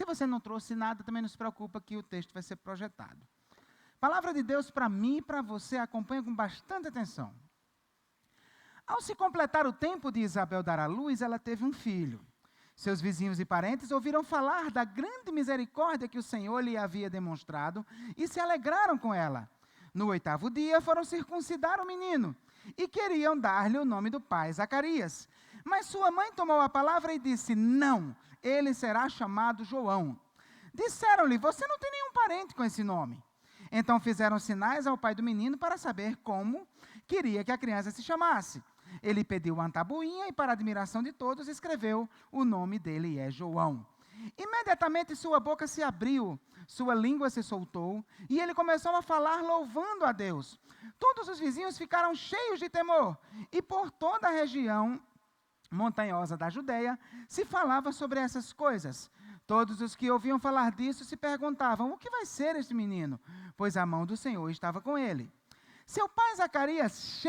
Se você não trouxe nada, também não se preocupa que o texto vai ser projetado. Palavra de Deus para mim e para você, acompanha com bastante atenção. Ao se completar o tempo de Isabel dar à luz, ela teve um filho. Seus vizinhos e parentes ouviram falar da grande misericórdia que o Senhor lhe havia demonstrado e se alegraram com ela. No 8º dia, foram circuncidar o menino e queriam dar-lhe o nome do pai, Zacarias. Mas sua mãe tomou a palavra e disse: não, ele será chamado João. Disseram-lhe: você não tem nenhum parente com esse nome. Então fizeram sinais ao pai do menino para saber como queria que a criança se chamasse. Ele pediu uma tabuinha e, para admiração de todos, escreveu: o nome dele é João. Imediatamente sua boca se abriu, sua língua se soltou, e ele começou a falar louvando a Deus. Todos os vizinhos ficaram cheios de temor, e por toda a região montanhosa da Judeia se falava sobre essas coisas. Todos os que ouviam falar disso se perguntavam: o que vai ser este menino? Pois a mão do Senhor estava com ele. Seu pai Zacarias,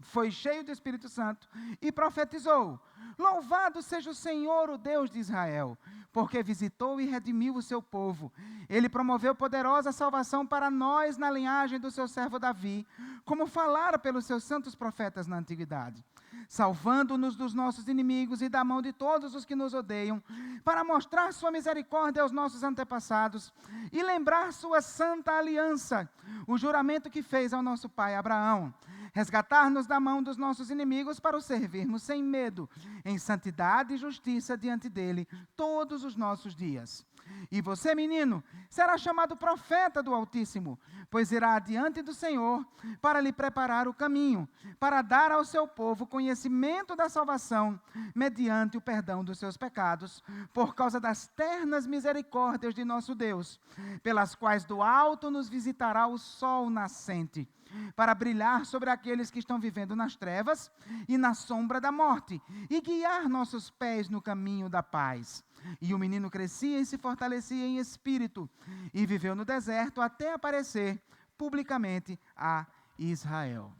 foi cheio do Espírito Santo e profetizou: louvado seja o Senhor, o Deus de Israel, porque visitou e redimiu o seu povo. Ele promoveu poderosa salvação para nós na linhagem do seu servo Davi, como falara pelos seus santos profetas na antiguidade, salvando-nos dos nossos inimigos e da mão de todos os que nos odeiam, para mostrar sua misericórdia aos nossos antepassados e lembrar sua santa aliança, o juramento que fez ao nosso pai Abraão, resgatar-nos da mão dos nossos inimigos para o servirmos sem medo, em santidade e justiça diante dele todos os nossos dias. E você, menino, será chamado profeta do Altíssimo, pois irá adiante do Senhor para lhe preparar o caminho, para dar ao seu povo conhecimento da salvação, mediante o perdão dos seus pecados, por causa das ternas misericórdias de nosso Deus, pelas quais do alto nos visitará o sol nascente, para brilhar sobre aqueles que estão vivendo nas trevas e na sombra da morte, e guiar nossos pés no caminho da paz. E o menino crescia e se fortalecia em espírito, e viveu no deserto até aparecer publicamente a Israel.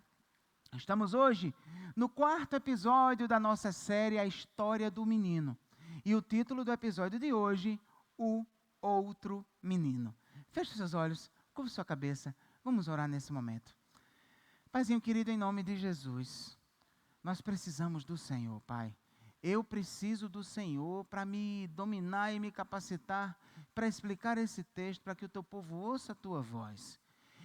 Estamos hoje no 4º episódio da nossa série A História do Menino. E o título do episódio de hoje: O Outro Menino. Feche seus olhos, curva sua cabeça, vamos orar nesse momento. Paizinho querido, em nome de Jesus, nós precisamos do Senhor, Pai. Eu preciso do Senhor para me dominar e me capacitar para explicar esse texto, para que o teu povo ouça a tua voz.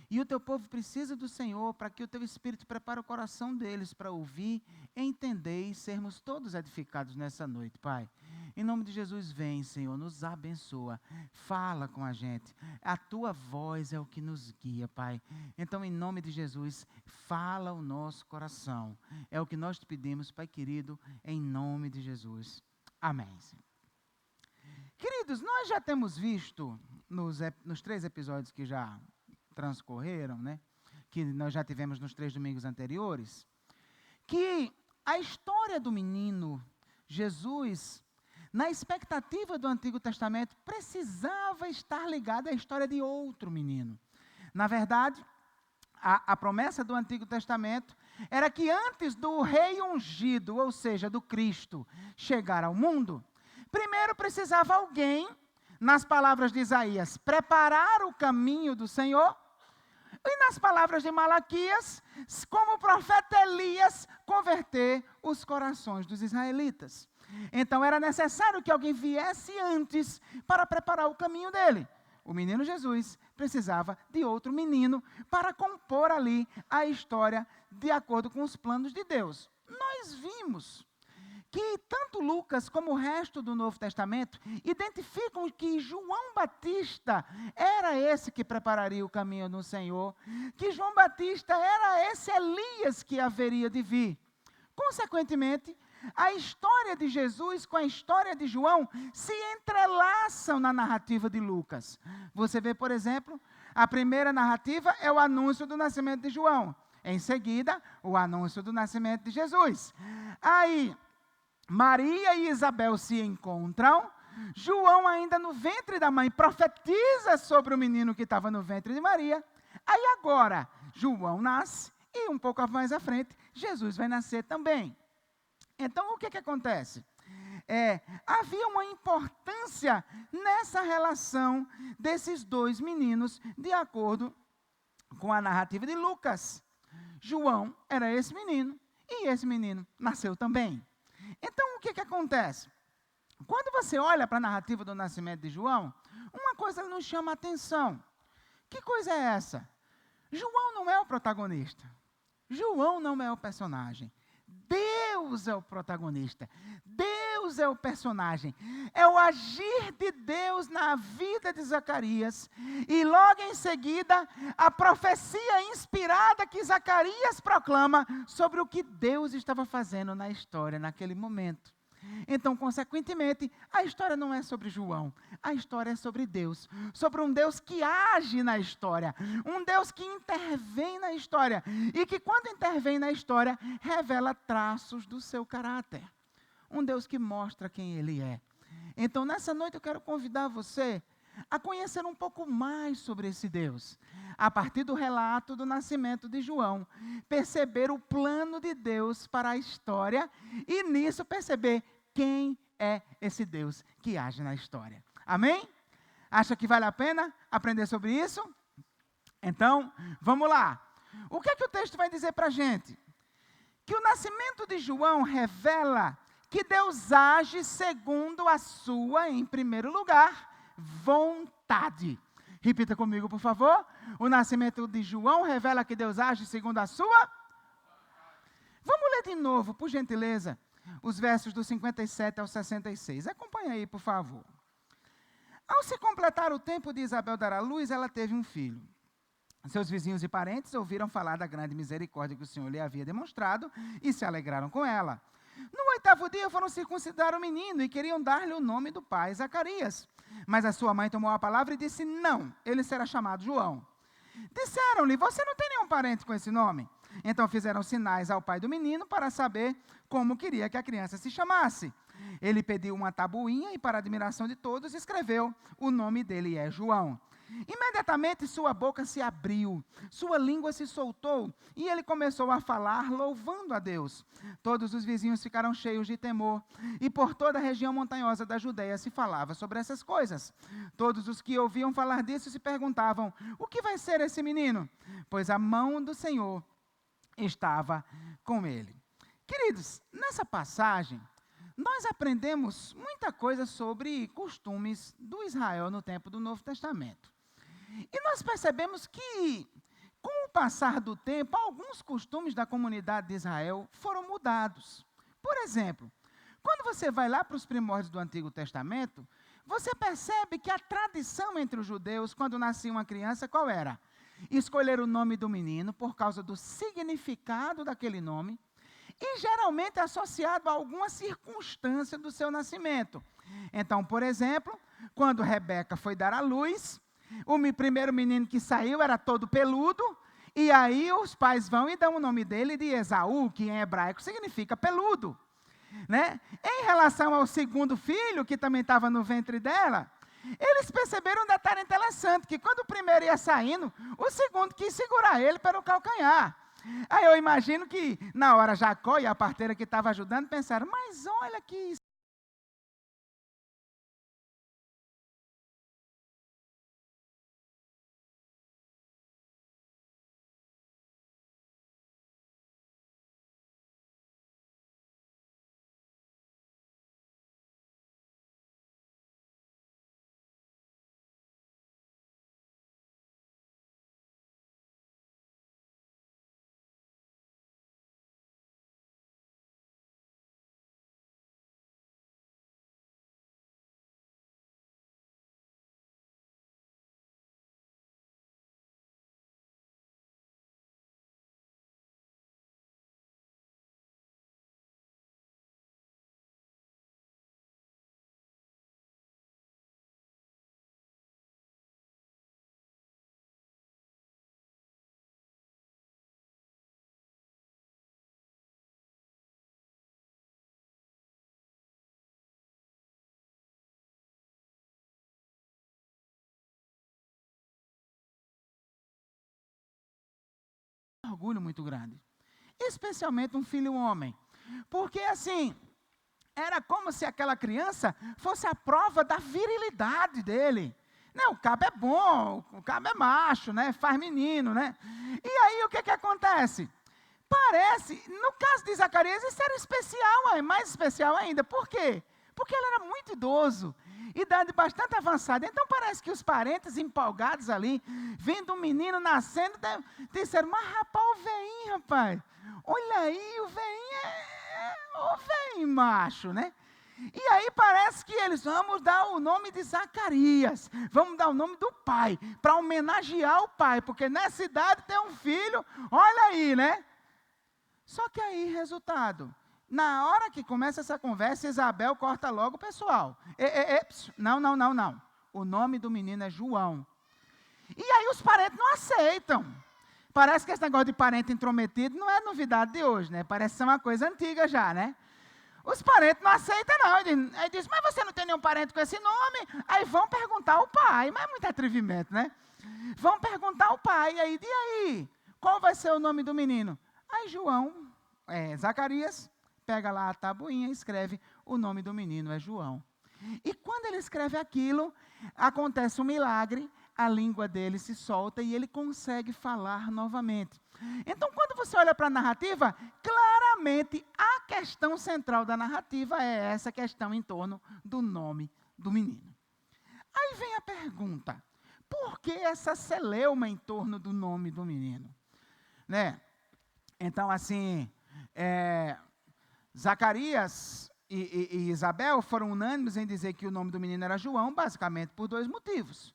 E o teu povo precisa do Senhor para que o teu Espírito prepare o coração deles para ouvir, entender e sermos todos edificados nessa noite, Pai. Em nome de Jesus, vem, Senhor, nos abençoa, fala com a gente. A tua voz é o que nos guia, Pai. Então, em nome de Jesus, fala o nosso coração. É o que nós te pedimos, Pai querido, em nome de Jesus. Amém. Queridos, nós já temos visto nos 3 episódios que já transcorreram, né, que nós já tivemos nos 3 domingos anteriores, que a história do menino Jesus, na expectativa do Antigo Testamento, precisava estar ligada à história de outro menino. Na verdade, a promessa do Antigo Testamento era que antes do rei ungido, ou seja, do Cristo, chegar ao mundo, primeiro precisava alguém, nas palavras de Isaías, preparar o caminho do Senhor, e nas palavras de Malaquias, como o profeta Elias, converter os corações dos israelitas. Então era necessário que alguém viesse antes para preparar o caminho dele. O menino Jesus precisava de outro menino para compor ali a história de acordo com os planos de Deus. Nós vimos que tanto Lucas como o resto do Novo Testamento identificam que João Batista era esse que prepararia o caminho do Senhor, que João Batista era esse Elias que haveria de vir. Consequentemente, a história de Jesus com a história de João se entrelaçam na narrativa de Lucas. Você vê, por exemplo, a primeira narrativa é o anúncio do nascimento de João. Em seguida, o anúncio do nascimento de Jesus. Aí, Maria e Isabel se encontram, João ainda no ventre da mãe profetiza sobre o menino que estava no ventre de Maria. Aí agora, João nasce e um pouco mais à frente, Jesus vai nascer também. Então o que acontece? havia uma importância nessa relação desses dois meninos, de acordo com a narrativa de Lucas. João era esse menino, e esse menino nasceu também. Então, o que acontece? Quando você olha para a narrativa do nascimento de João, uma coisa nos chama a atenção. Que coisa é essa? João não é o protagonista. João não é o personagem. Deus é o protagonista. Deus é o personagem. É o agir de Deus na vida de Zacarias. E logo em seguida, a profecia inspirada que Zacarias proclama sobre o que Deus estava fazendo na história naquele momento. Então, consequentemente, a história não é sobre João, a história é sobre Deus, sobre um Deus que age na história, um Deus que intervém na história, e que quando intervém na história, revela traços do seu caráter, um Deus que mostra quem Ele é. Então, nessa noite eu quero convidar você a conhecer um pouco mais sobre esse Deus, a partir do relato do nascimento de João, perceber o plano de Deus para a história e nisso perceber quem é esse Deus que age na história. Amém? Acha que vale a pena aprender sobre isso? Então, vamos lá. O que é que o texto vai dizer para a gente? Que o nascimento de João revela que Deus age segundo a sua, em primeiro lugar, vontade. Repita comigo, por favor. O nascimento de João revela que Deus age segundo a sua. Vamos ler de novo, por gentileza, os versos do 57 ao 66. Acompanha aí, por favor. Ao se completar o tempo de Isabel dar à luz, ela teve um filho. Seus vizinhos e parentes ouviram falar da grande misericórdia que o Senhor lhe havia demonstrado e se alegraram com ela. No 8º dia foram circuncidar o menino e queriam dar-lhe o nome do pai, Zacarias. Mas a sua mãe tomou a palavra e disse, não, ele será chamado João. Disseram-lhe, você não tem nenhum parente com esse nome? Então fizeram sinais ao pai do menino para saber como queria que a criança se chamasse. Ele pediu uma tabuinha e, para admiração de todos, escreveu, o nome dele é João. Imediatamente sua boca se abriu, sua língua se soltou e ele começou a falar louvando a Deus. Todos os vizinhos ficaram cheios de temor e por toda a região montanhosa da Judeia se falava sobre essas coisas. Todos os que ouviam falar disso se perguntavam, o que vai ser esse menino? Pois a mão do Senhor estava com ele. Queridos, nessa passagem, nós aprendemos muita coisa sobre costumes do Israel no tempo do Novo Testamento. E nós percebemos que, com o passar do tempo, alguns costumes da comunidade de Israel foram mudados. Por exemplo, quando você vai lá para os primórdios do Antigo Testamento, você percebe que a tradição entre os judeus, quando nascia uma criança, qual era? Escolher o nome do menino por causa do significado daquele nome, e geralmente associado a alguma circunstância do seu nascimento. Então, por exemplo, quando Rebeca foi dar à luz, o primeiro menino que saiu era todo peludo, e aí os pais vão e dão o nome dele de Esaú, que em hebraico significa peludo. Né? Em relação ao segundo filho, que também estava no ventre dela, eles perceberam um detalhe interessante, que quando o primeiro ia saindo, o segundo quis segurar ele pelo calcanhar. Aí eu imagino que, na hora, Jacó e a parteira que estava ajudando pensaram, mas olha que orgulho muito grande. Especialmente um filho homem. Porque assim, Era como se aquela criança fosse a prova da virilidade dele. Não, o cabo é bom, o cabo é macho, né? Faz menino, né? E aí o que acontece? Parece, no caso de Zacarias, isso era especial, mais especial ainda. Por quê? Porque ele era muito idoso, idade bastante avançada. Então parece que os parentes empolgados ali, vendo um menino nascendo, disseram, mas rapaz, o veinho, rapaz, olha aí, o veinho o veinho macho, né? E aí parece que eles, vamos dar o nome de Zacarias, vamos dar o nome do pai, para homenagear o pai, porque nessa idade tem um filho, olha aí, né? Só que aí, resultado, na hora que começa essa conversa, Isabel corta logo o pessoal. Não. O nome do menino é João. E aí os parentes não aceitam. Parece que esse negócio de parente intrometido não é novidade de hoje, né? Parece ser uma coisa antiga já, né? Os parentes não aceitam, não. Aí diz, mas você não tem nenhum parente com esse nome? Aí vão perguntar ao pai, mas é muito atrevimento, né? Vão perguntar ao pai, e aí, qual vai ser o nome do menino? Aí Zacarias, pega lá a tabuinha e escreve, o nome do menino é João. E quando ele escreve aquilo, acontece um milagre, a língua dele se solta e ele consegue falar novamente. Então, quando você olha para a narrativa, claramente a questão central da narrativa é essa questão em torno do nome do menino. Aí vem a pergunta, por que essa celeuma em torno do nome do menino? Né? Então, assim, Zacarias e Isabel foram unânimes em dizer que o nome do menino era João, basicamente por 2 motivos.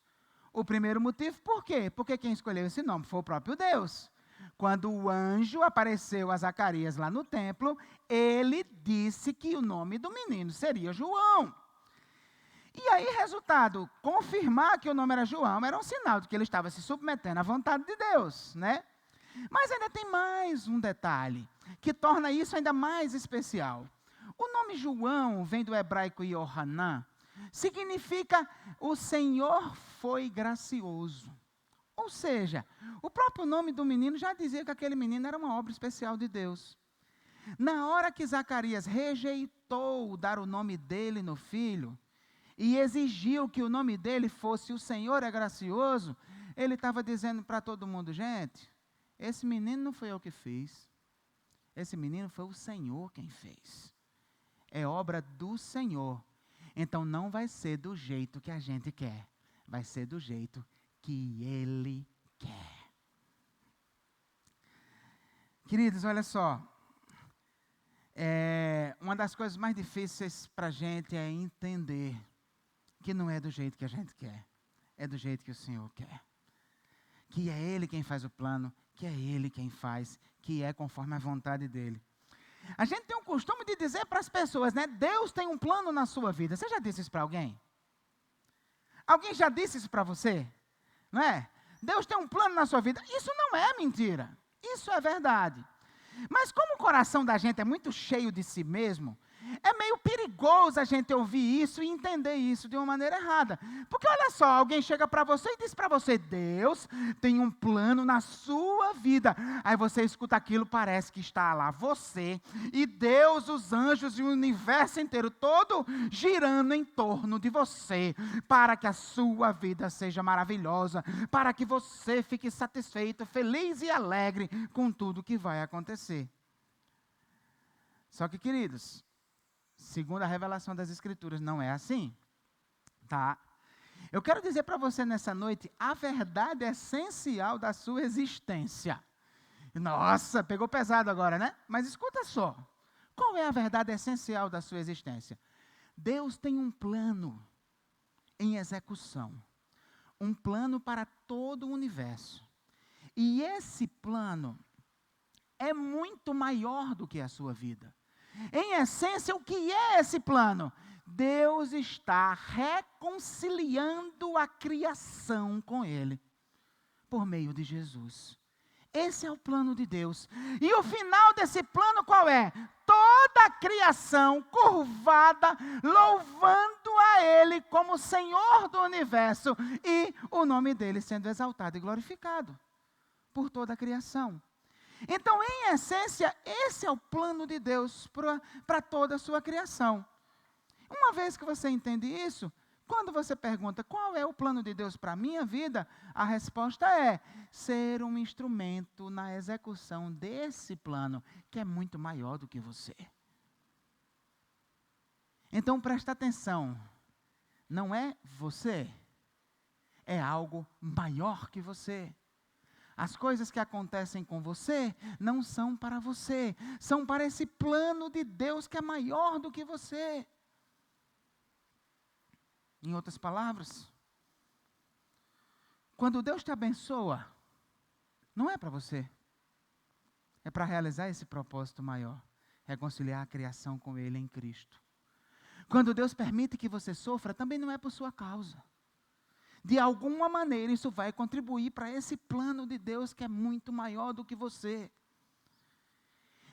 O primeiro motivo, por quê? Porque quem escolheu esse nome foi o próprio Deus. Quando o anjo apareceu a Zacarias lá no templo, ele disse que o nome do menino seria João. E aí, resultado, confirmar que o nome era João era um sinal de que ele estava se submetendo à vontade de Deus, né? Mas ainda tem mais um detalhe, que torna isso ainda mais especial. O nome João vem do hebraico Yohanan, significa o Senhor foi gracioso. Ou seja, o próprio nome do menino já dizia que aquele menino era uma obra especial de Deus. Na hora que Zacarias rejeitou dar o nome dele no filho, e exigiu que o nome dele fosse o Senhor é gracioso, ele estava dizendo para todo mundo, gente, esse menino não foi eu que fiz, esse menino foi o Senhor quem fez. É obra do Senhor. Então não vai ser do jeito que a gente quer, vai ser do jeito que Ele quer. Queridos, olha só, uma das coisas mais difíceis para a gente é entender que não é do jeito que a gente quer, é do jeito que o Senhor quer. Que é Ele quem faz o plano, que é Ele quem faz, que é conforme a vontade dEle. A gente tem um costume de dizer para as pessoas, né? Deus tem um plano na sua vida. Você já disse isso para alguém? Alguém já disse isso para você? Não é? Deus tem um plano na sua vida. Isso não é mentira. Isso é verdade. Mas como o coração da gente é muito cheio de si mesmo, é meio perigoso a gente ouvir isso e entender isso de uma maneira errada. Porque olha só, alguém chega para você e diz para você, Deus tem um plano na sua vida. Aí você escuta aquilo, parece que está lá você e Deus, os anjos e o universo inteiro todo girando em torno de você, para que a sua vida seja maravilhosa, para que você fique satisfeito, feliz e alegre com tudo que vai acontecer. Só que, queridos, segundo a revelação das Escrituras, não é assim, tá? Eu quero dizer para você nessa noite a verdade essencial da sua existência. Nossa, pegou pesado agora, né? Mas escuta só, qual é a verdade essencial da sua existência? Deus tem um plano em execução, um plano para todo o universo. E esse plano é muito maior do que a sua vida. Em essência, o que é esse plano? Deus está reconciliando a criação com Ele, por meio de Jesus. Esse é o plano de Deus. E o final desse plano qual é? Toda a criação curvada, louvando a Ele como Senhor do universo, e o nome dEle sendo exaltado e glorificado por toda a criação. Então, em essência, esse é o plano de Deus para toda a sua criação. Uma vez que você entende isso, quando você pergunta qual é o plano de Deus para a minha vida, a resposta é ser um instrumento na execução desse plano, que é muito maior do que você. Então presta atenção, não é você, é algo maior que você. As coisas que acontecem com você não são para você, são para esse plano de Deus que é maior do que você. Em outras palavras, quando Deus te abençoa, não é para você, é para realizar esse propósito maior, reconciliar a criação com Ele em Cristo. Quando Deus permite que você sofra, também não é por sua causa. De alguma maneira, isso vai contribuir para esse plano de Deus que é muito maior do que você.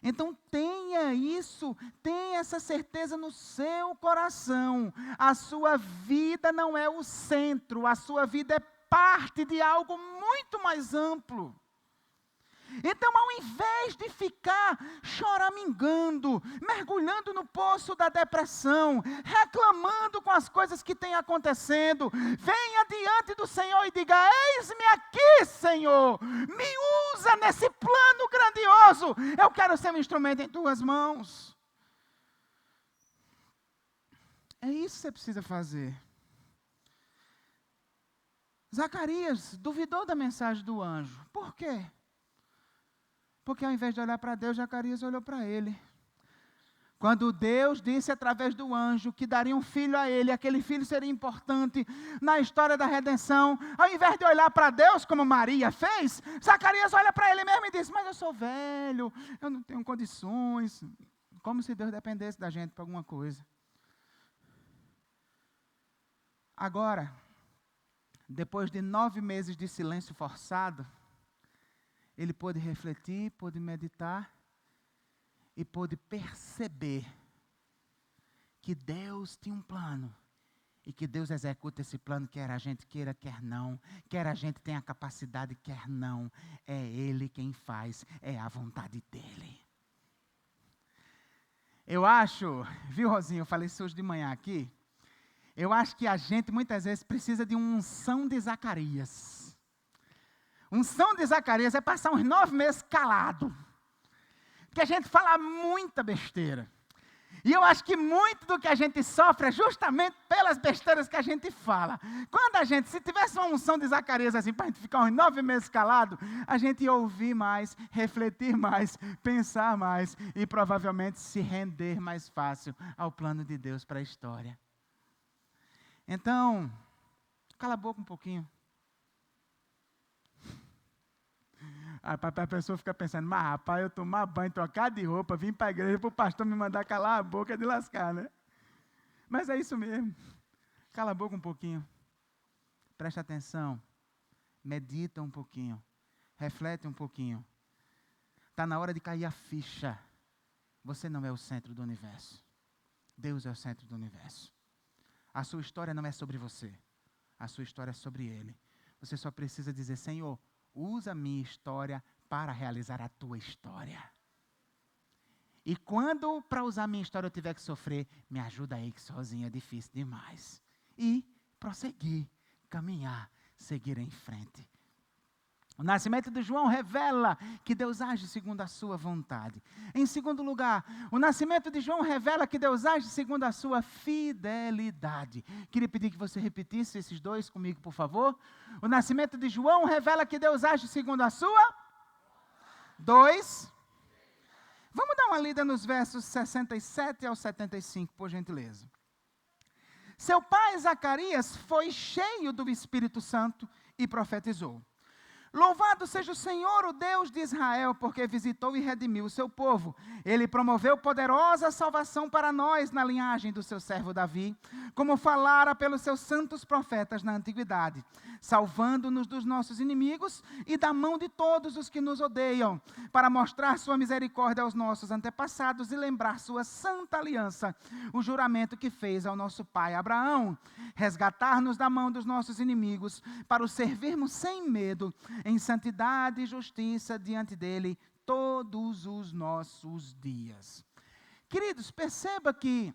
Então tenha isso, tenha essa certeza no seu coração. A sua vida não é o centro, a sua vida é parte de algo muito mais amplo. Então, ao invés de ficar choramingando, mergulhando no poço da depressão, reclamando com as coisas que têm acontecendo, venha diante do Senhor e diga: eis-me aqui, Senhor, me usa nesse plano grandioso, eu quero ser um instrumento em tuas mãos. É isso que você precisa fazer. Zacarias duvidou da mensagem do anjo. Por quê? Porque ao invés de olhar para Deus, Zacarias olhou para ele. Quando Deus disse através do anjo que daria um filho a ele, aquele filho seria importante na história da redenção, ao invés de olhar para Deus como Maria fez, Zacarias olha para ele mesmo e diz: mas eu sou velho, eu não tenho condições. Como se Deus dependesse da gente para alguma coisa. Agora, depois de 9 meses de silêncio forçado, ele pôde refletir, pôde meditar e pôde perceber que Deus tinha um plano e que Deus executa esse plano, quer a gente queira, quer não, quer a gente tenha capacidade, quer não. É Ele quem faz, é a vontade dEle. Eu acho, viu, Rosinha, eu falei isso hoje de manhã aqui, eu acho que a gente muitas vezes precisa de uma unção de Zacarias. Unção de Zacarias é passar uns 9 meses calado. Porque a gente fala muita besteira. E eu acho que muito do que a gente sofre é justamente pelas besteiras que a gente fala. Quando a gente, se tivesse uma unção de Zacarias assim, para a gente ficar uns 9 meses calado, a gente ia ouvir mais, refletir mais, pensar mais e provavelmente se render mais fácil ao plano de Deus para a história. Então, cala a boca um pouquinho. A pessoa fica pensando: mas rapaz, eu tomar banho, trocar de roupa, vim para a igreja para o pastor me mandar calar a boca de lascar, né? Mas é isso mesmo. Cala a boca um pouquinho. Preste atenção. Medita um pouquinho. Reflete um pouquinho. Está na hora de cair a ficha. Você não é o centro do universo. Deus é o centro do universo. A sua história não é sobre você. A sua história é sobre Ele. Você só precisa dizer: Senhor, usa a minha história para realizar a tua história. E quando para usar a minha história eu tiver que sofrer, me ajuda aí que sozinho é difícil demais. E prosseguir, caminhar, seguir em frente. O nascimento de João revela que Deus age segundo a sua vontade. Em segundo lugar, o nascimento de João revela que Deus age segundo a sua fidelidade. Queria pedir que você repetisse esses dois comigo, por favor. O nascimento de João revela que Deus age segundo a sua... 2. Vamos dar uma lida nos versos 67 ao 75, por gentileza. Seu pai Zacarias foi cheio do Espírito Santo e profetizou: louvado seja o Senhor, o Deus de Israel, porque visitou e redimiu o seu povo. Ele promoveu poderosa salvação para nós na linhagem do seu servo Davi, como falara pelos seus santos profetas na antiguidade, salvando-nos dos nossos inimigos e da mão de todos os que nos odeiam, para mostrar sua misericórdia aos nossos antepassados e lembrar sua santa aliança, o juramento que fez ao nosso pai Abraão, resgatar-nos da mão dos nossos inimigos, para o servirmos sem medo, em santidade e justiça diante dele todos os nossos dias. Queridos, perceba que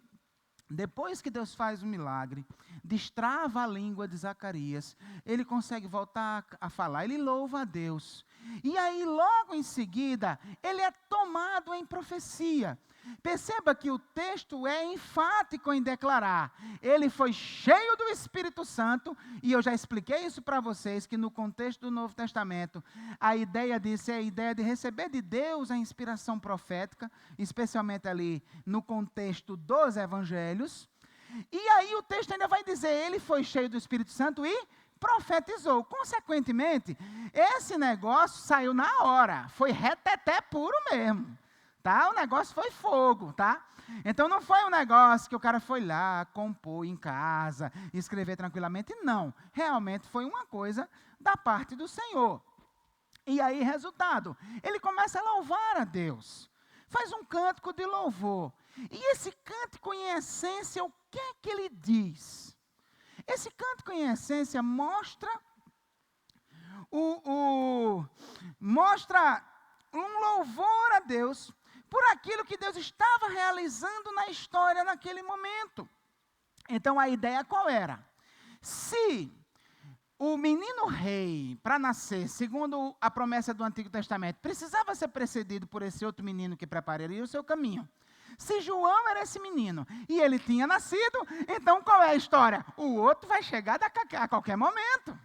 depois que Deus faz o milagre, destrava a língua de Zacarias, ele consegue voltar a falar, ele louva a Deus. E aí, logo em seguida, ele é tomado em profecia. Perceba que o texto é enfático em declarar, ele foi cheio do Espírito Santo, e eu já expliquei isso para vocês, que no contexto do Novo Testamento, a ideia disso é a ideia de receber de Deus a inspiração profética, especialmente ali no contexto dos evangelhos. E aí o texto ainda vai dizer, ele foi cheio do Espírito Santo e profetizou. Consequentemente, esse negócio saiu na hora, foi reteté puro mesmo. Tá? O negócio foi fogo, tá? Então não foi um negócio que o cara foi lá, compor em casa, escrever tranquilamente, não. Realmente foi uma coisa da parte do Senhor. E aí, resultado, ele começa a louvar a Deus. Faz um cântico de louvor. E esse cântico, em essência, o que é que ele diz? Esse cântico, em essência, mostra um louvor a Deus por aquilo que Deus estava realizando na história naquele momento. Então a ideia qual era? Se o menino rei, para nascer, segundo a promessa do Antigo Testamento, precisava ser precedido por esse outro menino que prepararia o seu caminho. Se João era esse menino e ele tinha nascido, então qual é a história? O outro vai chegar a qualquer momento.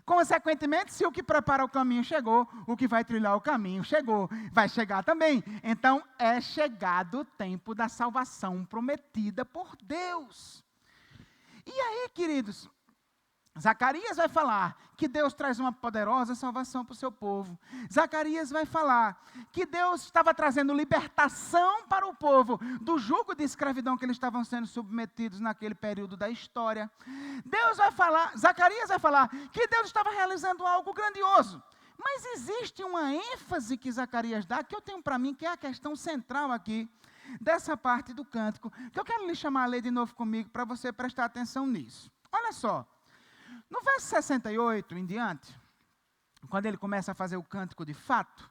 Consequentemente, se o que prepara o caminho chegou, o que vai trilhar o caminho chegou, vai chegar também. Então, é chegado o tempo da salvação prometida por Deus. E aí, queridos, Zacarias vai falar que Deus traz uma poderosa salvação para o seu povo. Zacarias vai falar que Deus estava trazendo libertação para o povo do jugo de escravidão que eles estavam sendo submetidos naquele período da história. Zacarias vai falar que Deus estava realizando algo grandioso. Mas existe uma ênfase que Zacarias dá, que eu tenho para mim, que é a questão central aqui, dessa parte do cântico, que eu quero lhe chamar a ler de novo comigo, para você prestar atenção nisso. Olha só. No verso 68 em diante, quando ele começa a fazer o cântico de fato,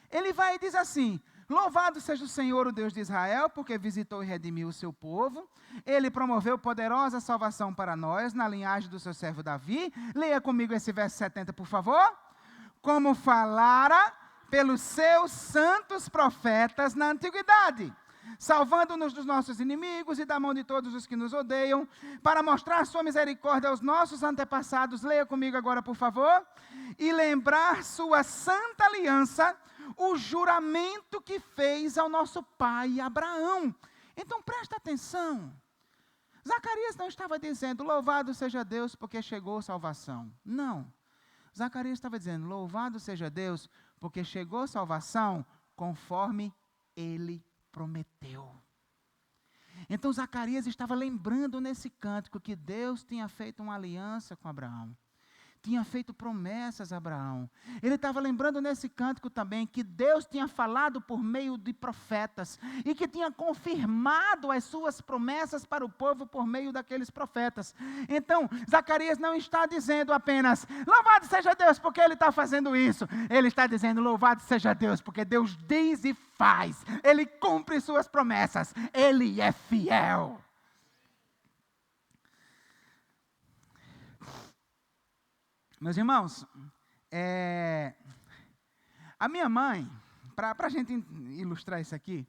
ele vai e diz assim: louvado seja o Senhor, o Deus de Israel, porque visitou e redimiu o seu povo. Ele promoveu poderosa salvação para nós, na linhagem do seu servo Davi. Leia comigo esse verso 70, por favor. Como falara pelos seus santos profetas na antiguidade, salvando-nos dos nossos inimigos e da mão de todos os que nos odeiam, para mostrar sua misericórdia aos nossos antepassados. Leia comigo agora, por favor. E lembrar sua santa aliança, o juramento que fez ao nosso pai Abraão. Então, presta atenção. Zacarias não estava dizendo, louvado seja Deus porque chegou salvação. Não. Zacarias estava dizendo, louvado seja Deus porque chegou salvação conforme ele prometeu. Então Zacarias estava lembrando nesse cântico que Deus tinha feito uma aliança com Abraão, tinha feito promessas a Abraão. Ele estava lembrando nesse cântico também que Deus tinha falado por meio de profetas e que tinha confirmado as suas promessas para o povo por meio daqueles profetas. Então, Zacarias não está dizendo apenas, louvado seja Deus porque Ele está fazendo isso. Ele está dizendo, louvado seja Deus porque Deus diz e faz. Ele cumpre suas promessas. Ele é fiel. Meus irmãos, a minha mãe, para a gente ilustrar isso aqui,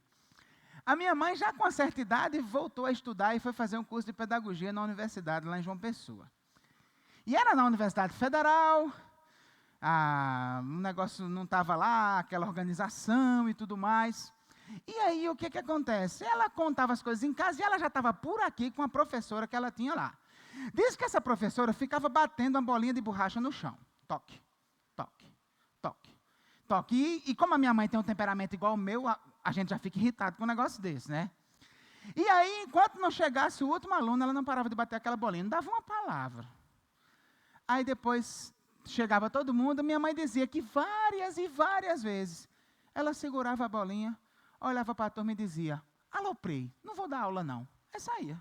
a minha mãe já com uma certa idade voltou a estudar e foi fazer um curso de pedagogia na universidade lá em João Pessoa. E era na Universidade Federal, o negócio não estava lá, aquela organização e tudo mais. E aí o que acontece? Ela contava as coisas em casa e ela já estava por aqui com a professora que ela tinha lá. Diz que essa professora ficava batendo uma bolinha de borracha no chão. Toque, toque, toque, toque. E como a minha mãe tem um temperamento igual ao meu, a gente já fica irritado com um negócio desse, né? E aí, enquanto não chegasse o último aluno, ela não parava de bater aquela bolinha, não dava uma palavra. Aí depois chegava todo mundo, minha mãe dizia que várias e várias vezes ela segurava a bolinha, olhava para a turma e dizia, aloprei, não vou dar aula não. Aí saía.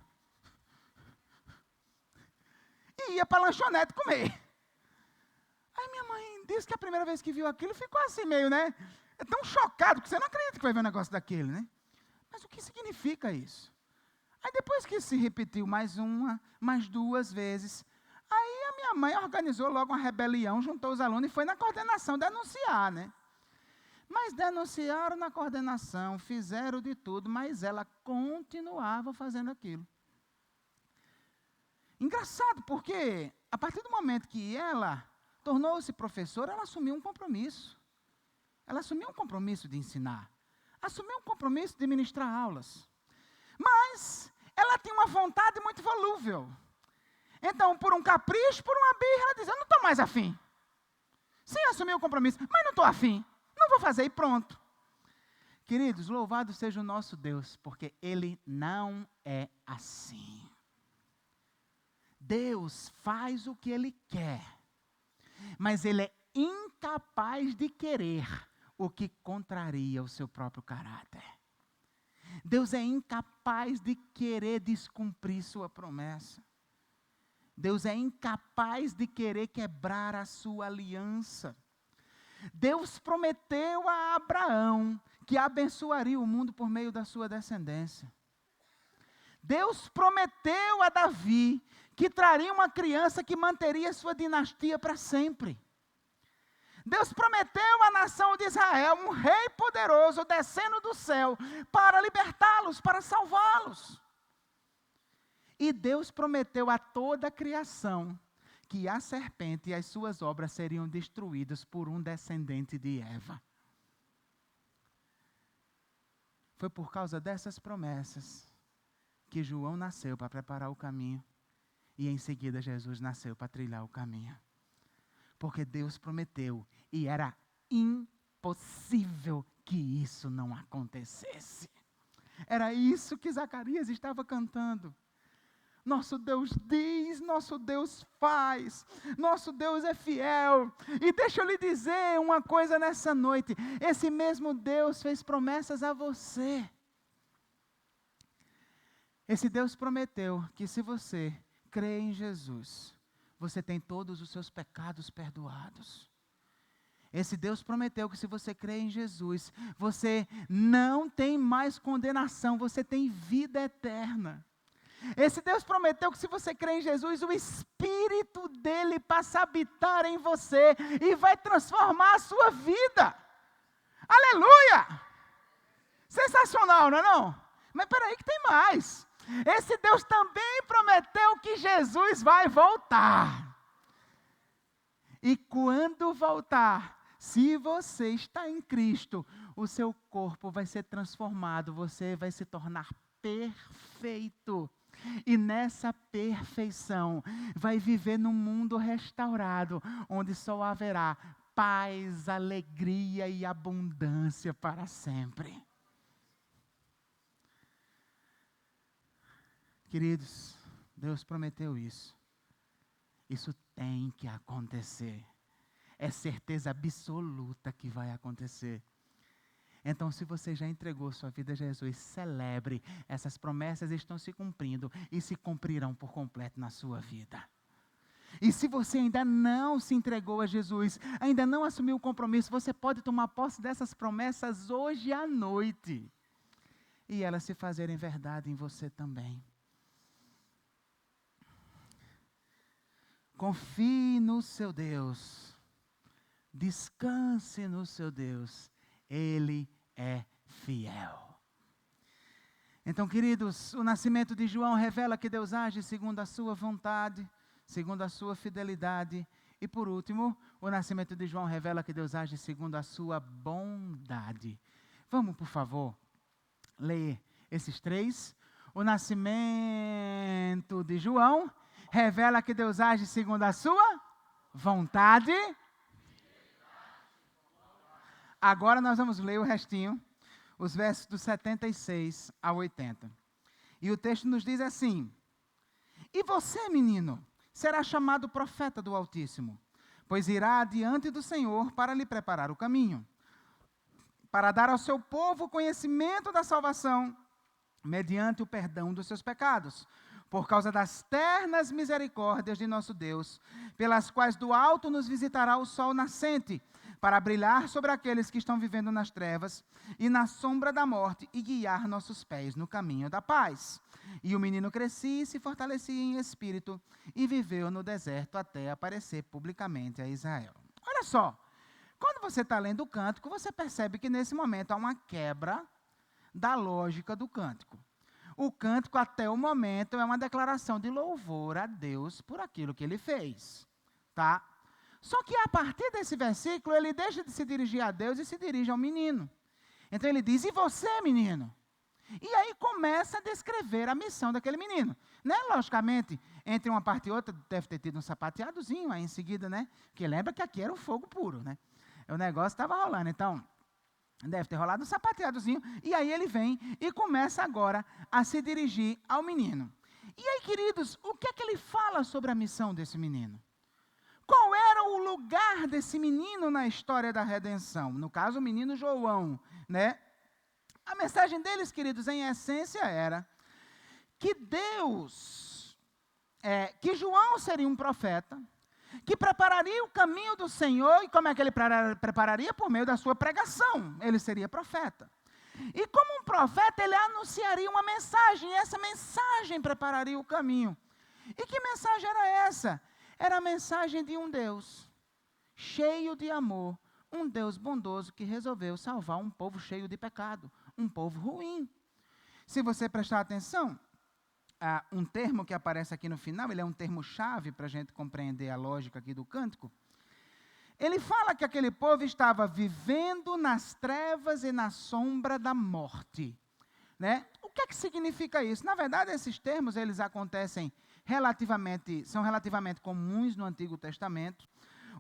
E ia para a lanchonete comer. Aí minha mãe disse que a primeira vez que viu aquilo ficou assim meio, né? é tão chocado que você não acredita que vai ver um negócio daquele, né? Mas o que significa isso? Aí depois que se repetiu mais uma, mais duas vezes, aí a minha mãe organizou logo uma rebelião, juntou os alunos e foi na coordenação denunciar, né? Mas denunciaram na coordenação, fizeram de tudo, mas ela continuava fazendo aquilo. Engraçado, porque a partir do momento que ela tornou-se professora, ela assumiu um compromisso. Ela assumiu um compromisso de ensinar. Assumiu um compromisso de ministrar aulas. Mas ela tinha uma vontade muito volúvel. Então, por um capricho, por uma birra, ela diz, eu não estou mais afim. Sim, assumiu o compromisso, mas não estou afim. Não vou fazer e pronto. Queridos, louvado seja o nosso Deus, porque Ele não é assim. Deus faz o que Ele quer, mas Ele é incapaz de querer o que contraria o seu próprio caráter. Deus é incapaz de querer descumprir sua promessa. Deus é incapaz de querer quebrar a sua aliança. Deus prometeu a Abraão que abençoaria o mundo por meio da sua descendência. Deus prometeu a Davi que traria uma criança que manteria sua dinastia para sempre. Deus prometeu à nação de Israel um rei poderoso descendo do céu para libertá-los, para salvá-los. E Deus prometeu a toda a criação que a serpente e as suas obras seriam destruídas por um descendente de Eva. Foi por causa dessas promessas que João nasceu para preparar o caminho e em seguida Jesus nasceu para trilhar o caminho. Porque Deus prometeu e era impossível que isso não acontecesse. Era isso que Zacarias estava cantando. Nosso Deus diz, nosso Deus faz, nosso Deus é fiel. E deixa eu lhe dizer uma coisa nessa noite. Esse mesmo Deus fez promessas a você. Esse Deus prometeu que se você crê em Jesus, você tem todos os seus pecados perdoados. Esse Deus prometeu que se você crê em Jesus, você não tem mais condenação, você tem vida eterna. Esse Deus prometeu que se você crê em Jesus, o Espírito dele passa a habitar em você e vai transformar a sua vida. Aleluia! Sensacional, não é não? Mas peraí que tem mais. Esse Deus também prometeu que Jesus vai voltar. E quando voltar, se você está em Cristo, o seu corpo vai ser transformado, você vai se tornar perfeito. E nessa perfeição, vai viver num mundo restaurado, onde só haverá paz, alegria e abundância para sempre. Queridos, Deus prometeu isso. Isso tem que acontecer. É certeza absoluta que vai acontecer. Então, se você já entregou sua vida a Jesus, celebre. Essas promessas estão se cumprindo e se cumprirão por completo na sua vida. E se você ainda não se entregou a Jesus, ainda não assumiu o compromisso, você pode tomar posse dessas promessas hoje à noite. E elas se fazerem verdade em você também. Confie no seu Deus. Descanse no seu Deus. Ele é fiel. Então, queridos, o nascimento de João revela que Deus age segundo a sua vontade, segundo a sua fidelidade. E por último, o nascimento de João revela que Deus age segundo a sua bondade. Vamos, por favor, ler esses três. O nascimento de João revela que Deus age segundo a sua vontade. Agora nós vamos ler o restinho, os versos do 76 ao 80. E o texto nos diz assim: E você, menino, será chamado profeta do Altíssimo, pois irá diante do Senhor para lhe preparar o caminho, para dar ao seu povo conhecimento da salvação, mediante o perdão dos seus pecados, por causa das ternas misericórdias de nosso Deus, pelas quais do alto nos visitará o sol nascente, para brilhar sobre aqueles que estão vivendo nas trevas e na sombra da morte e guiar nossos pés no caminho da paz. E o menino crescia e se fortalecia em espírito e viveu no deserto até aparecer publicamente a Israel. Olha só, quando você está lendo o cântico, você percebe que nesse momento há uma quebra da lógica do cântico. O cântico, até o momento, é uma declaração de louvor a Deus por aquilo que ele fez. Tá? Só que a partir desse versículo, ele deixa de se dirigir a Deus e se dirige ao menino. Então ele diz, e você, menino? E aí começa a descrever a missão daquele menino. Né? Logicamente, entre uma parte e outra, deve ter tido um sapateadozinho aí em seguida, né? Porque lembra que aqui era um fogo puro, né? O negócio estava rolando, então deve ter rolado um sapateadozinho. E aí ele vem e começa agora a se dirigir ao menino. E aí, queridos, o que é que ele fala sobre a missão desse menino? Qual era o lugar desse menino na história da redenção? No caso, o menino João, né? A mensagem deles, queridos, em essência era que que João seria um profeta, que prepararia o caminho do Senhor. E como é que ele prepararia? Por meio da sua pregação. Ele seria profeta. E como um profeta, ele anunciaria uma mensagem, e essa mensagem prepararia o caminho. E que mensagem era essa? Era a mensagem de um Deus cheio de amor, um Deus bondoso que resolveu salvar um povo cheio de pecado, um povo ruim. Se você prestar atenção, um termo que aparece aqui no final, ele é um termo-chave para a gente compreender a lógica aqui do cântico. Ele fala que aquele povo estava vivendo nas trevas e na sombra da morte. Né? O que é que significa isso? Na verdade, esses termos, eles acontecem são relativamente comuns no Antigo Testamento.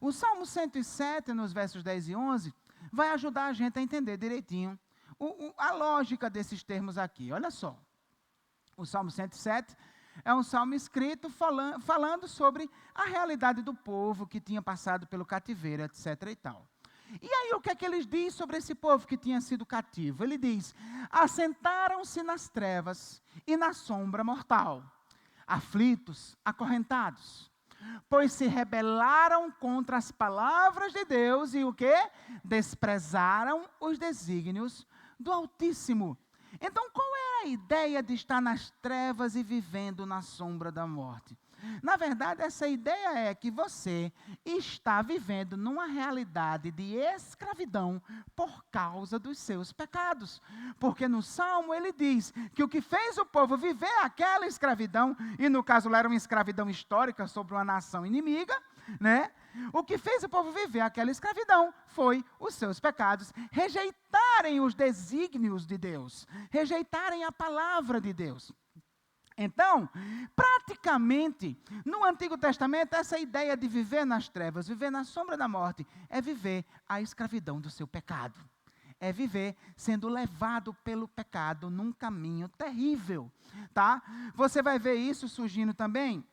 O Salmo 107, nos versos 10 e 11, vai ajudar a gente a entender direitinho a lógica desses termos aqui. Olha só, o Salmo 107 é um salmo escrito falando sobre a realidade do povo que tinha passado pelo cativeiro, etc. e tal. E aí o que é que ele diz sobre esse povo que tinha sido cativo? Ele diz, assentaram-se nas trevas e na sombra mortal, aflitos, acorrentados, pois se rebelaram contra as palavras de Deus e o quê? Desprezaram os desígnios do Altíssimo. Então, qual era a ideia de estar nas trevas e vivendo na sombra da morte? Na verdade, essa ideia é que você está vivendo numa realidade de escravidão por causa dos seus pecados. Porque no Salmo ele diz que o que fez o povo viver aquela escravidão, e no caso lá era uma escravidão histórica sobre uma nação inimiga, né? O que fez o povo viver aquela escravidão foi os seus pecados, rejeitarem os desígnios de Deus, rejeitarem a palavra de Deus. Então, praticamente, no Antigo Testamento, essa ideia de viver nas trevas, viver na sombra da morte, é viver a escravidão do seu pecado. É viver sendo levado pelo pecado num caminho terrível. Tá? Você vai ver isso surgindo também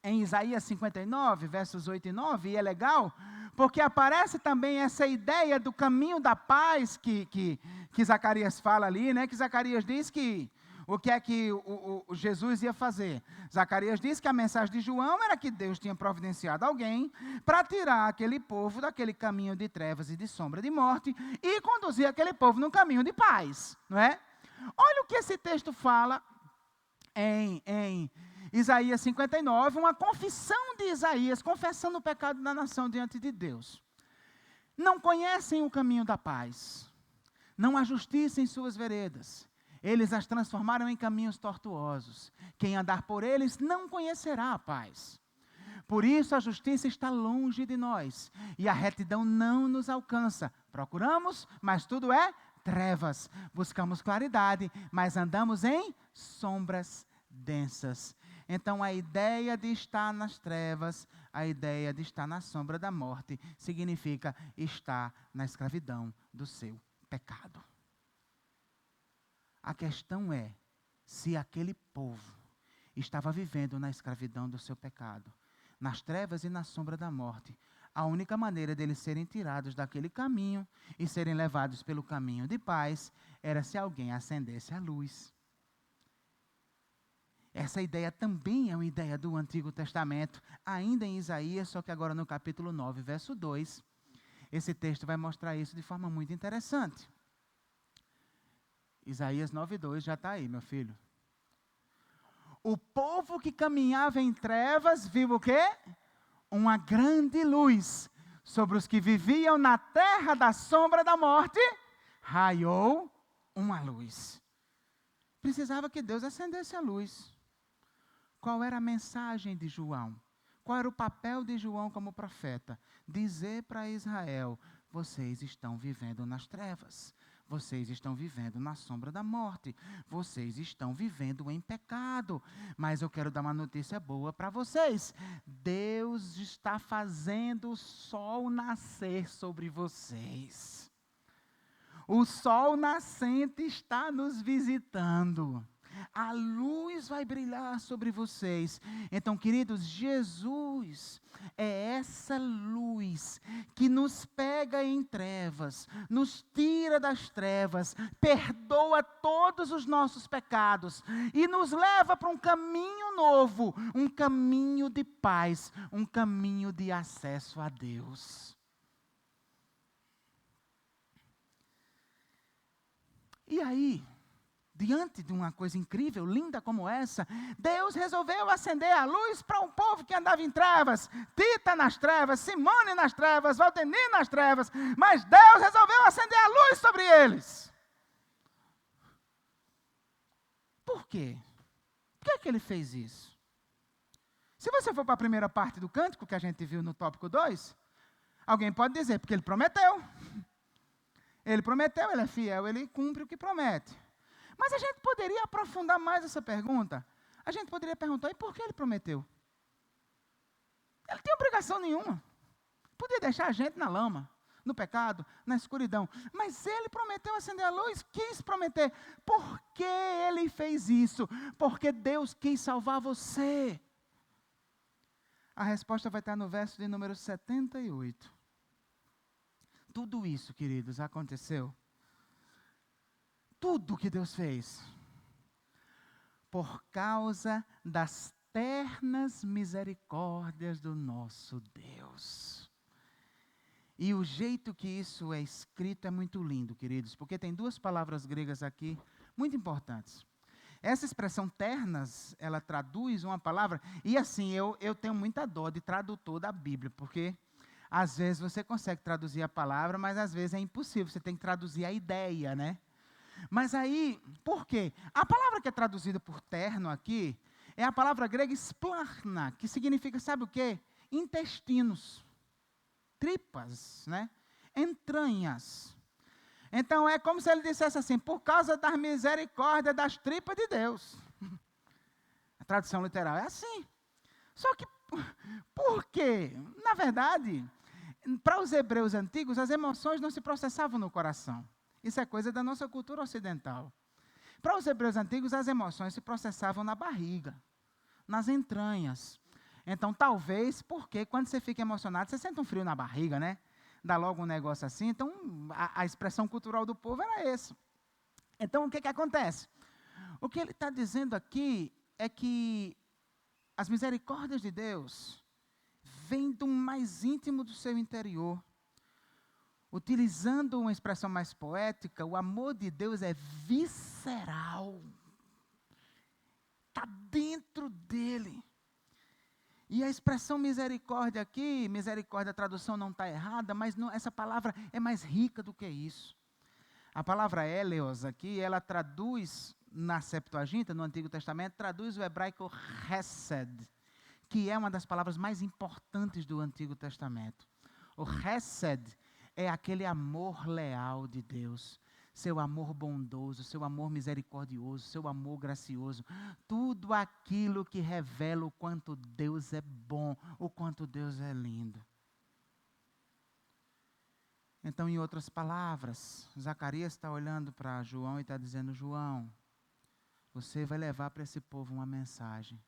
em Isaías 59, versos 8 e 9, e é legal, porque aparece também essa ideia do caminho da paz que Zacarias fala ali, né? Que Zacarias diz que o que é que o Jesus ia fazer? Zacarias diz que a mensagem de João era que Deus tinha providenciado alguém para tirar aquele povo daquele caminho de trevas e de sombra de morte e conduzir aquele povo num caminho de paz, não é? Olha o que esse texto fala em Isaías 59, uma confissão de Isaías, confessando o pecado da nação diante de Deus. Não conhecem o caminho da paz, não há justiça em suas veredas. Eles as transformaram em caminhos tortuosos. Quem andar por eles não conhecerá a paz. Por isso a justiça está longe de nós, e a retidão não nos alcança. Procuramos, mas tudo é trevas. Buscamos claridade, mas andamos em sombras densas. Então a ideia de estar nas trevas, a ideia de estar na sombra da morte, significa estar na escravidão do seu pecado. A questão é, se aquele povo estava vivendo na escravidão do seu pecado, nas trevas e na sombra da morte, a única maneira deles serem tirados daquele caminho e serem levados pelo caminho de paz, era se alguém acendesse a luz. Essa ideia também é uma ideia do Antigo Testamento, ainda em Isaías, só que agora no capítulo 9, verso 2. Esse texto vai mostrar isso de forma muito interessante. Isaías 9:2 já está aí, meu filho. O povo que caminhava em trevas viu o quê? Uma grande luz. Sobre os que viviam na terra da sombra da morte, raiou uma luz. Precisava que Deus acendesse a luz. Qual era a mensagem de João? Qual era o papel de João como profeta? Dizer para Israel: vocês estão vivendo nas trevas. Vocês estão vivendo na sombra da morte. Vocês estão vivendo em pecado. Mas eu quero dar uma notícia boa para vocês. Deus está fazendo o sol nascer sobre vocês. O sol nascente está nos visitando. A luz vai brilhar sobre vocês. Então, queridos, Jesus é essa luz que nos pega em trevas, nos tira das trevas, perdoa todos os nossos pecados e nos leva para um caminho novo, um caminho de paz, um caminho de acesso a Deus. E aí, diante de uma coisa incrível, linda como essa, Deus resolveu acender a luz para um povo que andava em trevas. Tita nas trevas, Simone nas trevas, Valdemir nas trevas. Mas Deus resolveu acender a luz sobre eles. Por quê? Por que é que ele fez isso? Se você for para a primeira parte do cântico, que a gente viu no tópico 2, alguém pode dizer, porque ele prometeu. Ele prometeu, ele é fiel, ele cumpre o que promete. Mas a gente poderia aprofundar mais essa pergunta. A gente poderia perguntar, e por que ele prometeu? Ele não tem obrigação nenhuma. Podia deixar a gente na lama, no pecado, na escuridão. Mas ele prometeu acender a luz, quis prometer. Por que ele fez isso? Porque Deus quis salvar você. A resposta vai estar no verso de número 78. Tudo isso, queridos, aconteceu. Tudo que Deus fez. Por causa das ternas misericórdias do nosso Deus. E o jeito que isso é escrito é muito lindo, queridos, porque tem duas palavras gregas aqui muito importantes. Essa expressão ternas, ela traduz uma palavra, e assim, eu tenho muita dó de tradutor da Bíblia, porque às vezes você consegue traduzir a palavra, mas às vezes é impossível, você tem que traduzir a ideia, né? Mas aí, por quê? A palavra que é traduzida por terno aqui, é a palavra grega splarna, que significa, sabe o quê? Intestinos, tripas, né? Entranhas. Então é como se ele dissesse assim, por causa da misericórdia das tripas de Deus. A tradução literal é assim. Só que, por quê? Na verdade, para os hebreus antigos, as emoções não se processavam no coração. Isso é coisa da nossa cultura ocidental. Para os hebreus antigos, as emoções se processavam na barriga, nas entranhas. Então, talvez, porque quando você fica emocionado, você sente um frio na barriga, né? Dá logo um negócio assim. Então, a expressão cultural do povo era essa. Então, o que acontece? O que ele está dizendo aqui é que as misericórdias de Deus vêm do mais íntimo do seu interior. Utilizando uma expressão mais poética, o amor de Deus é visceral. Está dentro dele. E a expressão misericórdia aqui, misericórdia, a tradução não está errada, mas não, essa palavra é mais rica do que isso. A palavra eleos aqui, ela traduz, na Septuaginta, no Antigo Testamento, traduz o hebraico hesed, que é uma das palavras mais importantes do Antigo Testamento. O hesed é aquele amor leal de Deus, seu amor bondoso, seu amor misericordioso, seu amor gracioso, tudo aquilo que revela o quanto Deus é bom, o quanto Deus é lindo. Então, em outras palavras, Zacarias está olhando para João e está dizendo, João, você vai levar para esse povo uma mensagem.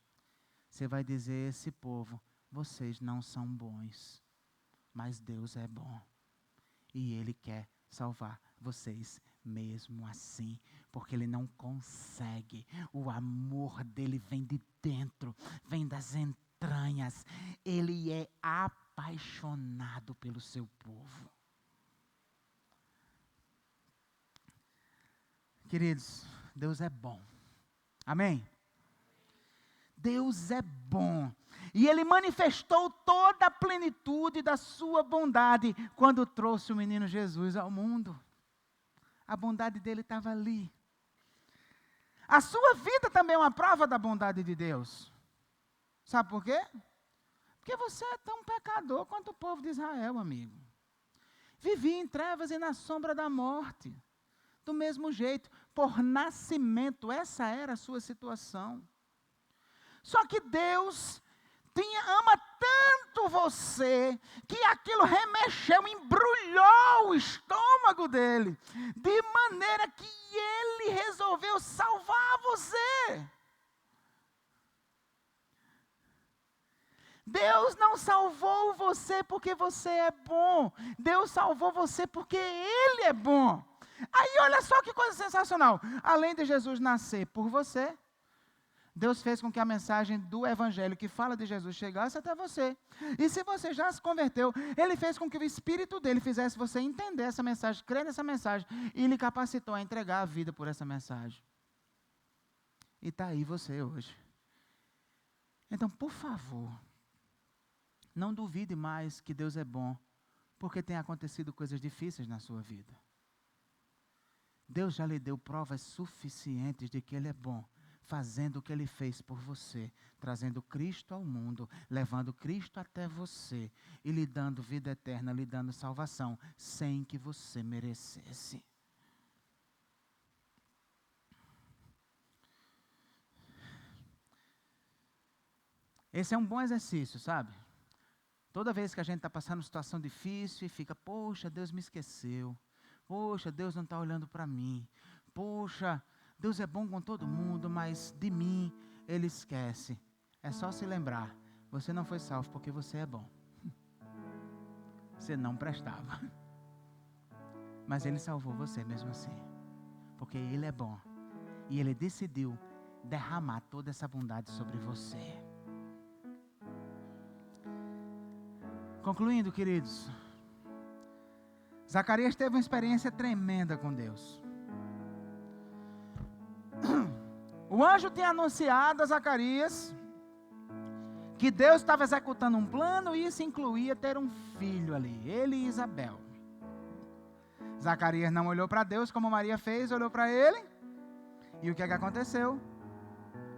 Você vai dizer a esse povo, vocês não são bons, mas Deus é bom. E Ele quer salvar vocês mesmo assim, porque Ele não consegue. O amor dEle vem de dentro, vem das entranhas. Ele é apaixonado pelo seu povo. Queridos, Deus é bom. Amém? Deus é bom. E Ele manifestou toda a plenitude da sua bondade quando trouxe o menino Jesus ao mundo. A bondade dele estava ali. A sua vida também é uma prova da bondade de Deus. Sabe por quê? Porque você é tão pecador quanto o povo de Israel, amigo. Vivia em trevas e na sombra da morte. Do mesmo jeito, por nascimento, essa era a sua situação. Só que Deus ama tanto você, que aquilo remexeu, embrulhou o estômago dele, de maneira que ele resolveu salvar você. Deus não salvou você porque você é bom. Deus salvou você porque Ele é bom. Aí olha só que coisa sensacional. Além de Jesus nascer por você, Deus fez com que a mensagem do Evangelho que fala de Jesus chegasse até você. E se você já se converteu, Ele fez com que o Espírito dele fizesse você entender essa mensagem, crer nessa mensagem, e lhe capacitou a entregar a vida por essa mensagem. E está aí você hoje. Então, por favor, não duvide mais que Deus é bom, porque tem acontecido coisas difíceis na sua vida. Deus já lhe deu provas suficientes de que Ele é bom, fazendo o que Ele fez por você, trazendo Cristo ao mundo, levando Cristo até você e lhe dando vida eterna, lhe dando salvação, sem que você merecesse. Esse é um bom exercício, sabe? Toda vez que a gente está passando uma situação difícil e fica, poxa, Deus me esqueceu. Poxa, Deus não está olhando para mim. Poxa, Deus é bom com todo mundo, mas de mim Ele esquece. É só se lembrar, você não foi salvo porque você é bom. Você não prestava. Mas Ele salvou você mesmo assim. Porque Ele é bom. E Ele decidiu derramar toda essa bondade sobre você. Concluindo, queridos, Zacarias teve uma experiência tremenda com Deus. O anjo tinha anunciado a Zacarias que Deus estava executando um plano e isso incluía ter um filho ali, ele e Isabel. Zacarias não olhou para Deus como Maria fez, olhou para ele. E o que é que aconteceu?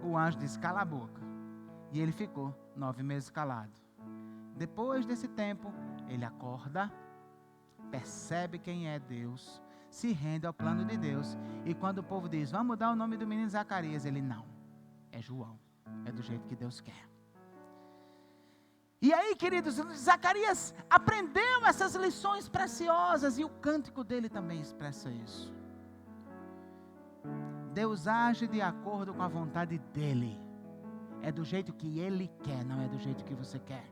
O anjo disse, cala a boca. E ele ficou 9 meses calado. Depois desse tempo, ele acorda, percebe quem é Deus, se rende ao plano de Deus. E quando o povo diz, vamos mudar o nome do menino Zacarias, ele não, é João, é do jeito que Deus quer. E aí, queridos, Zacarias aprendeu essas lições preciosas e o cântico dele também expressa isso. Deus age de acordo com a vontade dele. É do jeito que ele quer, não é do jeito que você quer.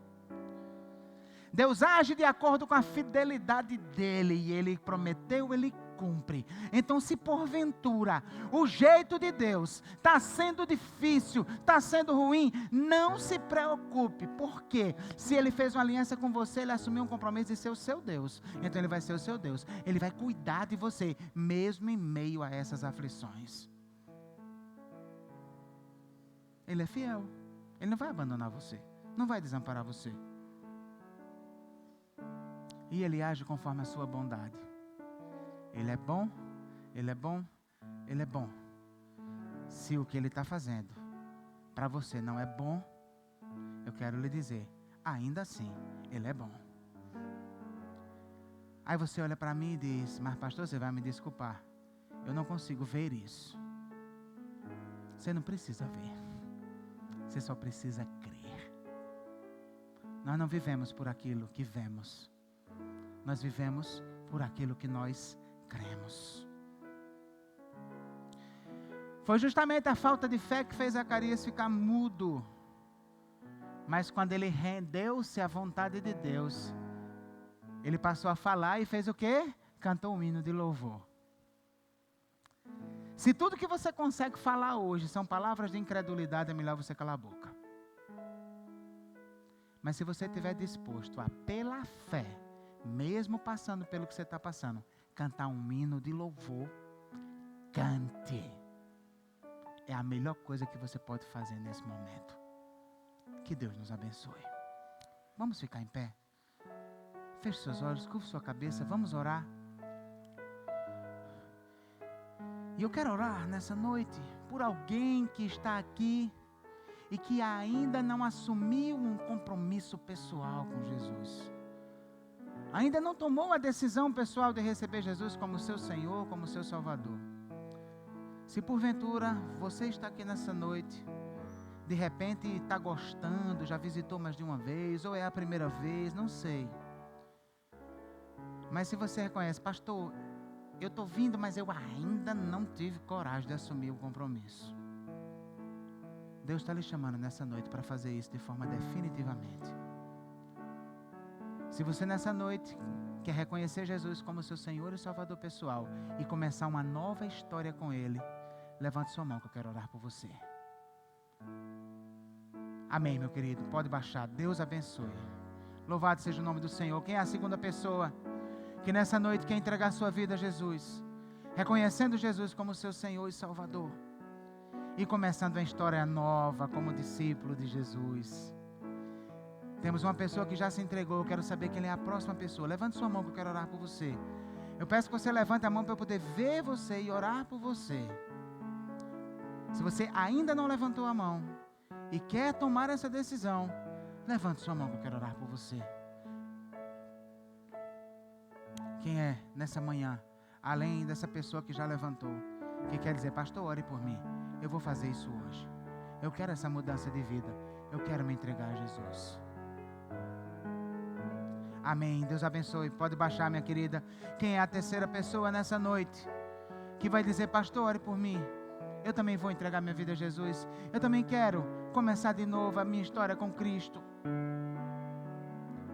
Deus age de acordo com a fidelidade dele, e ele prometeu, ele cumpre. Então, se porventura o jeito de Deus está sendo difícil, está sendo ruim, não se preocupe, porque se ele fez uma aliança com você, ele assumiu um compromisso de ser o seu Deus, então ele vai ser o seu Deus, ele vai cuidar de você, mesmo em meio a essas aflições. Ele é fiel, ele não vai abandonar você, não vai desamparar você. E Ele age conforme a sua bondade. Ele é bom, Ele é bom, Ele é bom. Se o que Ele está fazendo para você não é bom, eu quero lhe dizer, ainda assim, Ele é bom. Aí você olha para mim e diz, mas pastor, você vai me desculpar, eu não consigo ver isso. Você não precisa ver, você só precisa crer. Nós não vivemos por aquilo que vemos. Nós vivemos por aquilo que nós cremos. Foi justamente a falta de fé que fez Zacarias ficar mudo. Mas quando ele rendeu-se à vontade de Deus, ele passou a falar e fez o quê? Cantou um hino de louvor. Se tudo que você consegue falar hoje são palavras de incredulidade, é melhor você calar a boca. Mas se você estiver disposto a, pela fé, mesmo passando pelo que você está passando, cantar um hino de louvor, cante. É a melhor coisa que você pode fazer nesse momento. Que Deus nos abençoe. Vamos ficar em pé? Feche seus olhos, curva sua cabeça, vamos orar. E eu quero orar nessa noite por alguém que está aqui e que ainda não assumiu um compromisso pessoal com Jesus. Ainda não tomou a decisão pessoal de receber Jesus como seu Senhor, como seu Salvador. Se porventura você está aqui nessa noite, de repente está gostando, já visitou mais de uma vez, ou é a primeira vez, não sei. Mas se você reconhece, pastor, eu estou vindo, mas eu ainda não tive coragem de assumir o compromisso. Deus está lhe chamando nessa noite para fazer isso de forma definitivamente. Se você nessa noite quer reconhecer Jesus como seu Senhor e Salvador pessoal e começar uma nova história com Ele, levante sua mão que eu quero orar por você. Amém, meu querido. Pode baixar. Deus abençoe. Louvado seja o nome do Senhor. Quem é a segunda pessoa que nessa noite quer entregar sua vida a Jesus, reconhecendo Jesus como seu Senhor e Salvador e começando uma história nova como discípulo de Jesus? Temos uma pessoa que já se entregou. Eu quero saber quem é a próxima pessoa. Levante sua mão que eu quero orar por você. Eu peço que você levante a mão para eu poder ver você e orar por você. Se você ainda não levantou a mão e quer tomar essa decisão, levante sua mão que eu quero orar por você. Quem é nessa manhã, além dessa pessoa que já levantou, que quer dizer, pastor, ore por mim, eu vou fazer isso hoje. Eu quero essa mudança de vida. Eu quero me entregar a Jesus. Amém. Deus abençoe. Pode baixar, minha querida. Quem é a terceira pessoa nessa noite que vai dizer, pastor, ore por mim. Eu também vou entregar minha vida a Jesus. Eu também quero começar de novo a minha história com Cristo.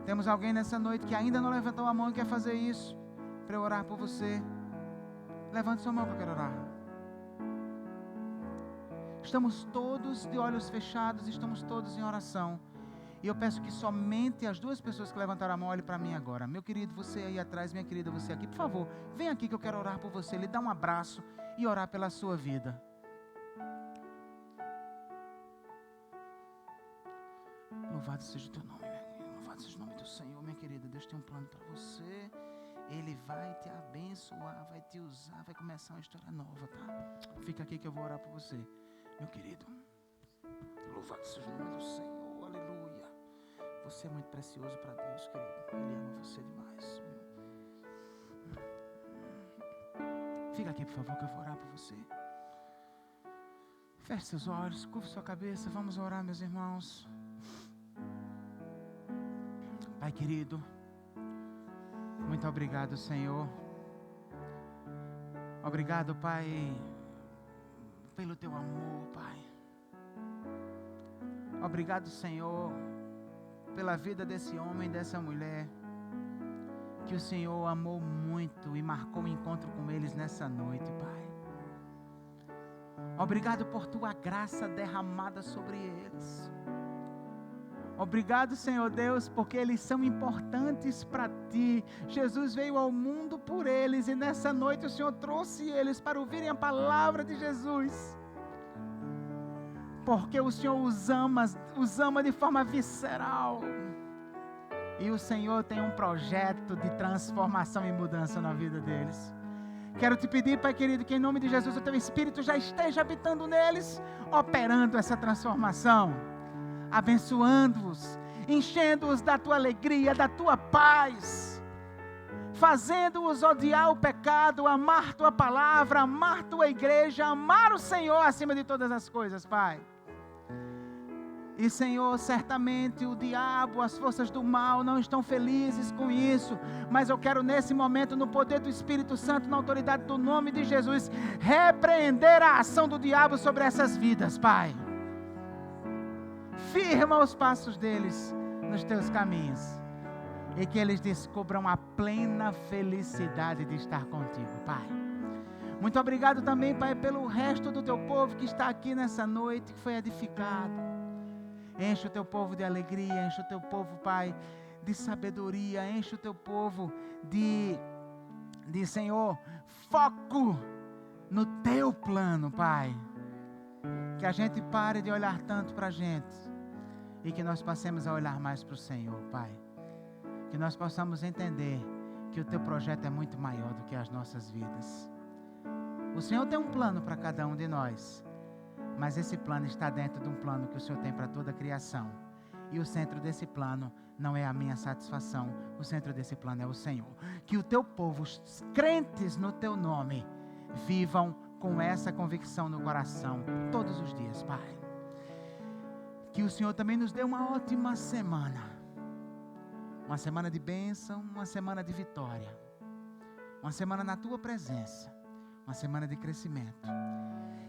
Temos alguém nessa noite que ainda não levantou a mão e quer fazer isso, para eu orar por você. Levante sua mão que eu quero orar. Estamos todos de olhos fechados, estamos todos em oração. E eu peço que somente as duas pessoas que levantaram a mão olhem para mim agora. Meu querido, você aí atrás, minha querida, você aqui, por favor, vem aqui que eu quero orar por você. Lhe dar um abraço e orar pela sua vida. Louvado seja o teu nome, minha querida. Louvado seja o nome do Senhor, minha querida. Deus tem um plano para você. Ele vai te abençoar, vai te usar, vai começar uma história nova, tá? Fica aqui que eu vou orar por você, meu querido. Louvado seja o nome do Senhor, aleluia. Você é muito precioso para Deus, querido. Ele ama você demais. Fica aqui, por favor, que eu vou orar por você. Feche seus olhos, curva sua cabeça. Vamos orar, meus irmãos. Pai querido, muito obrigado, Senhor. Obrigado, Pai, pelo teu amor, Pai. Obrigado, Senhor, pela vida desse homem e dessa mulher, que o Senhor amou muito e marcou o encontro com eles nessa noite, Pai. Obrigado por tua graça derramada sobre eles. Obrigado, Senhor Deus, porque eles são importantes para Ti. Jesus veio ao mundo por eles e nessa noite o Senhor trouxe eles para ouvirem a palavra de Jesus. Porque o Senhor os ama de forma visceral. E o Senhor tem um projeto de transformação e mudança na vida deles. Quero te pedir, Pai querido, que em nome de Jesus o Teu Espírito já esteja habitando neles, operando essa transformação, abençoando-os, enchendo-os da Tua alegria, da Tua paz, fazendo-os odiar o pecado, amar Tua palavra, amar Tua igreja, amar o Senhor acima de todas as coisas, Pai. E Senhor, certamente o diabo, as forças do mal não estão felizes com isso, mas eu quero nesse momento, no poder do Espírito Santo, na autoridade do nome de Jesus, repreender a ação do diabo sobre essas vidas, Pai. Firma os passos deles nos Teus caminhos e que eles descubram a plena felicidade de estar contigo, Pai. Muito obrigado também, Pai, pelo resto do Teu povo que está aqui nessa noite, que foi edificado. Enche o Teu povo de alegria, enche o Teu povo, Pai, de sabedoria, enche o Teu povo de Senhor, foco no teu plano, Pai. Que a gente pare de olhar tanto para a gente e que nós passemos a olhar mais para o Senhor, Pai. Que nós possamos entender que o teu projeto é muito maior do que as nossas vidas. O Senhor tem um plano para cada um de nós, mas esse plano está dentro de um plano que o Senhor tem para toda a criação. E o centro desse plano não é a minha satisfação, o centro desse plano é o Senhor. Que o teu povo, os crentes no teu nome, vivam com essa convicção no coração todos os dias, Pai. Que o Senhor também nos dê uma ótima semana. Uma semana de bênção, uma semana de vitória. Uma semana na tua presença. Uma semana de crescimento.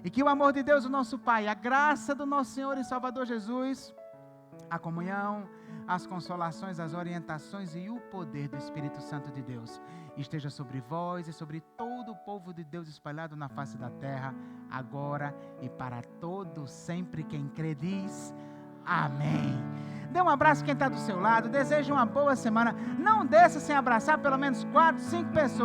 E que o amor de Deus, o nosso Pai, a graça do nosso Senhor e Salvador Jesus, a comunhão, as consolações, as orientações e o poder do Espírito Santo de Deus esteja sobre vós e sobre todo o povo de Deus espalhado na face da terra, agora e para todos, sempre. Quem crê diz amém. Dê um abraço quem está do seu lado, deseje uma boa semana. Não desça sem abraçar pelo menos 4, 5 pessoas.